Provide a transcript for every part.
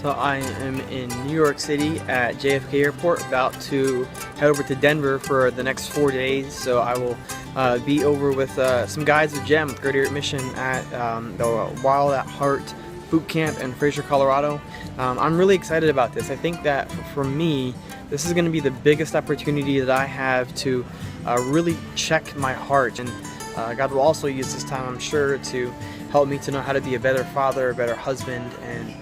So I am in New York City at JFK Airport, about to head over to Denver for the next 4 days. So I will be over with some guys with GEM, Great Area Mission, at the Wild at Heart boot camp in Fraser, Colorado. I'm really excited about this. I think that for me, this is going to be the biggest opportunity that I have to really check my heart, and God will also use this time, I'm sure, to help me to know how to be a better father, a better husband, and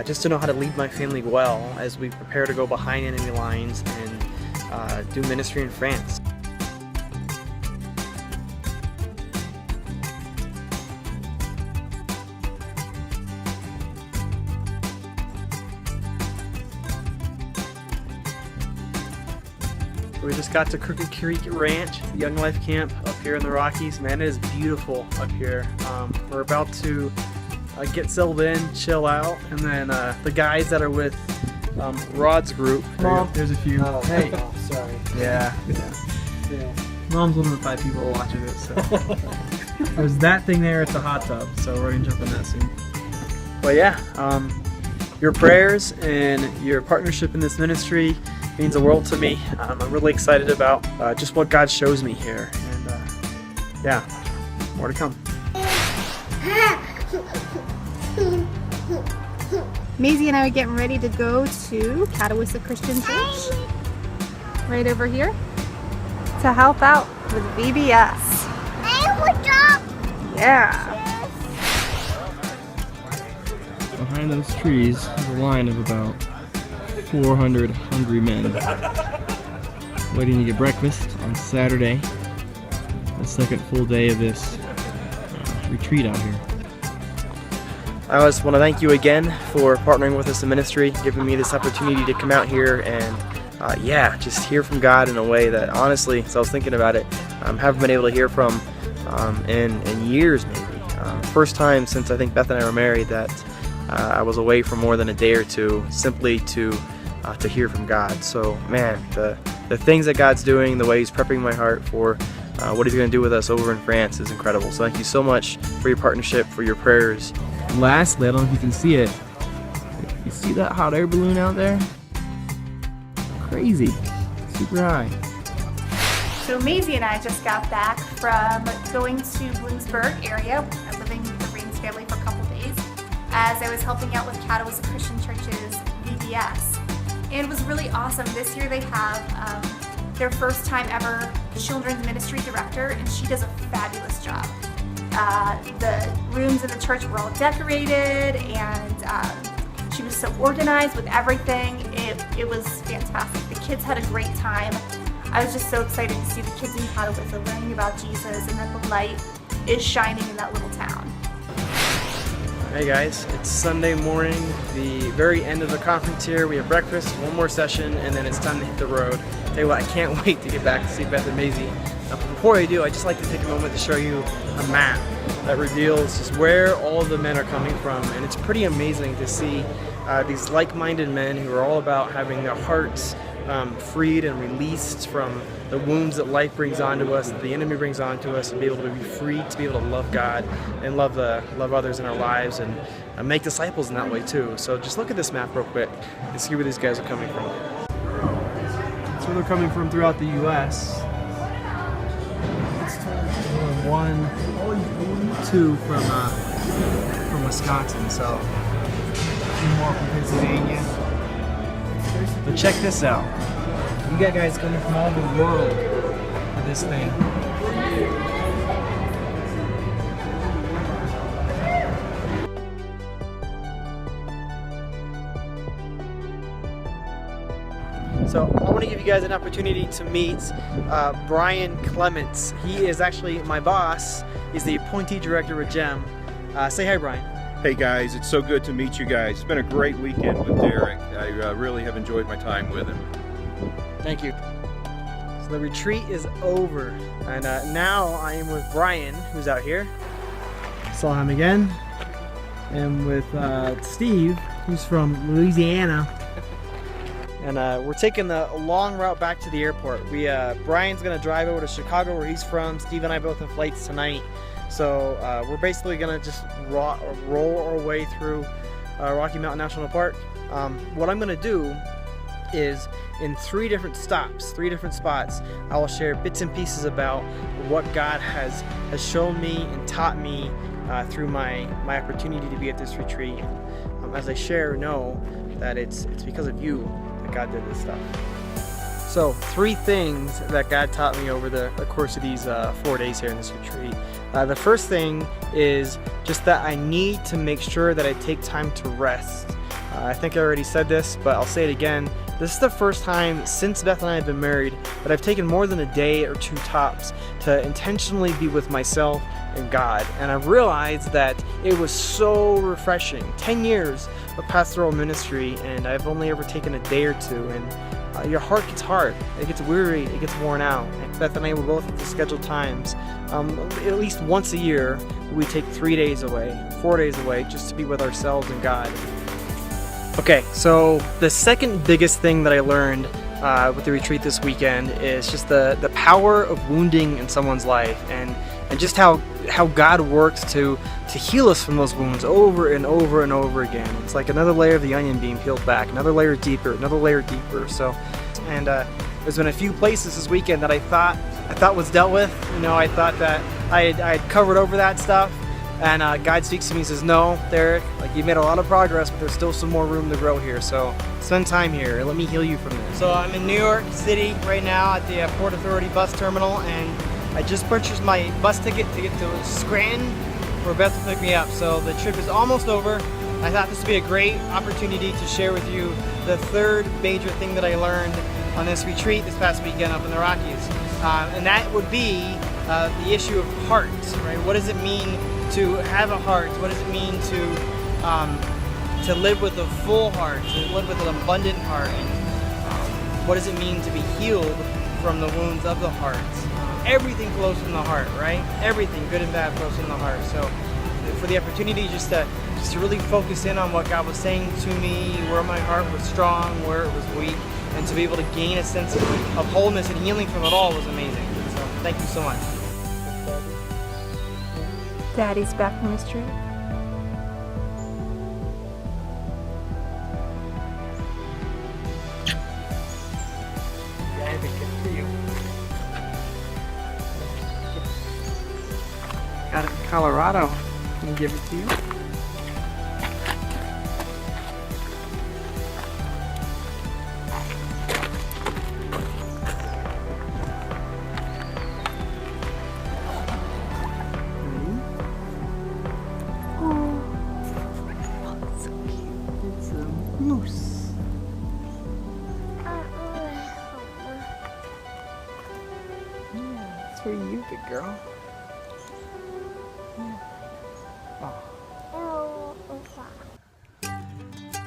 just to know how to lead my family well as we prepare to go behind enemy lines and do ministry in France. We just got to Crooked Creek Ranch, Young Life Camp up here in the Rockies. Man, it is beautiful up here. We're about to get settled in, chill out, and then the guys that are with Rod's group. Mom, there's a few. Oh, hey. Oh, sorry. Yeah. Mom's one of the 5 people watching it. So there's that thing there. It's a hot tub, so we're gonna jump in that soon. But yeah, your prayers and your partnership in this ministry means the world to me. I'm really excited about just what God shows me here, and yeah, more to come. Maisey and I are getting ready to go to Catawissa Christian Church, right over here, to help out with VBS. Yeah. Behind those trees is a line of about 400 hungry men waiting to get breakfast on Saturday, the second full day of this retreat out here. I just want to thank you again for partnering with us in ministry, giving me this opportunity to come out here and yeah, just hear from God in a way that honestly, as I was thinking about it, haven't been able to hear from in years maybe. First time since I think Beth and I were married that I was away for more than a day or two simply to hear from God. So man, the things that God's doing, the way He's prepping my heart for what He's going to do with us over in France is incredible. So thank you so much for your partnership, for your prayers. Lastly, I don't know if you can see it. You see that hot air balloon out there? Crazy. Super high. So Maisey and I just got back from going to Bloomsburg area. I'm living with the Rains family for a couple days as I was helping out with Catawissa Christian Church's VBS. And it was really awesome. This year they have their first time ever children's ministry director, and she does a fabulous job. The rooms in the church were all decorated, and she was so organized with everything. It was fantastic. The kids had a great time. I was just so excited to see the kids in Catawissa learning about Jesus and that the light is shining in that little town. Hey guys, it's Sunday morning, the very end of the conference here. We have breakfast, one more session, and then it's time to hit the road. Tell you what, I can't wait to get back to see Beth and Maisey. But before I do, I'd just like to take a moment to show you a map that reveals just where all of the men are coming from. And it's pretty amazing to see these like-minded men who are all about having their hearts freed and released from the wounds that life brings onto us, that the enemy brings onto us, and be able to be free to be able to love God and love others in our lives and make disciples in that way too. So just look at this map real quick and see where these guys are coming from. So they're coming from throughout the U.S. 1, 2 from Wisconsin, so a few more from Pennsylvania. But check this out. You got guys coming from all over the world for this thing. So I want to give you guys an opportunity to meet Brian Clements. He is actually my boss. He's the appointee director with GEM. Say hi, Brian. Hey guys, it's so good to meet you guys. It's been a great weekend with Derick. I really have enjoyed my time with him. Thank you. So the retreat is over, and now I am with Brian, who's out here. Saw him again. And with Steve, who's from Louisiana. And we're taking the long route back to the airport. Brian's gonna drive over to Chicago, where he's from. Steve and I both have flights tonight. So we're basically gonna just roll our way through Rocky Mountain National Park. What I'm going to do is in 3 different stops, 3 different spots, I will share bits and pieces about what God has shown me and taught me through my opportunity to be at this retreat. As I share, know that it's because of you that God did this stuff. So 3 things that God taught me over the course of these 4 days here in this retreat. The first thing is just that I need to make sure that I take time to rest. I think I already said this, but I'll say it again. This is the first time since Beth and I have been married that I've taken more than a day or 2 tops to intentionally be with myself and God. And I've realized that it was so refreshing. 10 years of pastoral ministry, and I've only ever taken a day or 2. And your heart gets hard, it gets weary, it gets worn out. And Beth and I will both have to schedule times. At least once a year, we take 3 days away, 4 days away, just to be with ourselves and God. Okay, so the second biggest thing that I learned with the retreat this weekend is just the power of wounding in someone's life, and just how God works to heal us from those wounds over and over and over again. It's like another layer of the onion being peeled back, another layer deeper, another layer deeper. So, and there's been a few places this weekend that I thought was dealt with. You know, I thought that I had covered over that stuff. And God speaks to me and says, no, Derick, like you made a lot of progress, but there's still some more room to grow here. So spend time here and let me heal you from this. So I'm in New York City right now at the Port Authority bus terminal, and I just purchased my bus ticket to get to Scranton where Beth will pick me up. So the trip is almost over. I thought this would be a great opportunity to share with you the 3rd major thing that I learned on this retreat this past weekend up in the Rockies. And that would be the issue of heart, right? What does it mean to have a heart? What does it mean to live with a full heart, to live with an abundant heart? And what does it mean to be healed from the wounds of the heart? Everything flows from the heart, right? Everything, good and bad, flows from the heart. So for the opportunity just to really focus in on what God was saying to me, where my heart was strong, where it was weak, and to be able to gain a sense of wholeness and healing from it all was amazing. So thank you so much. Daddy's back from his trip. Yeah, I think good for you. Got it in Colorado. Can I give it to you? Moose. Yeah, it's for you, big girl. Yeah. Oh.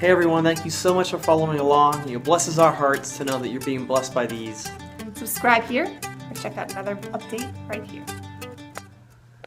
Hey everyone, thank you so much for following along. It blesses our hearts to know that you're being blessed by these. And subscribe here, or check out another update right here.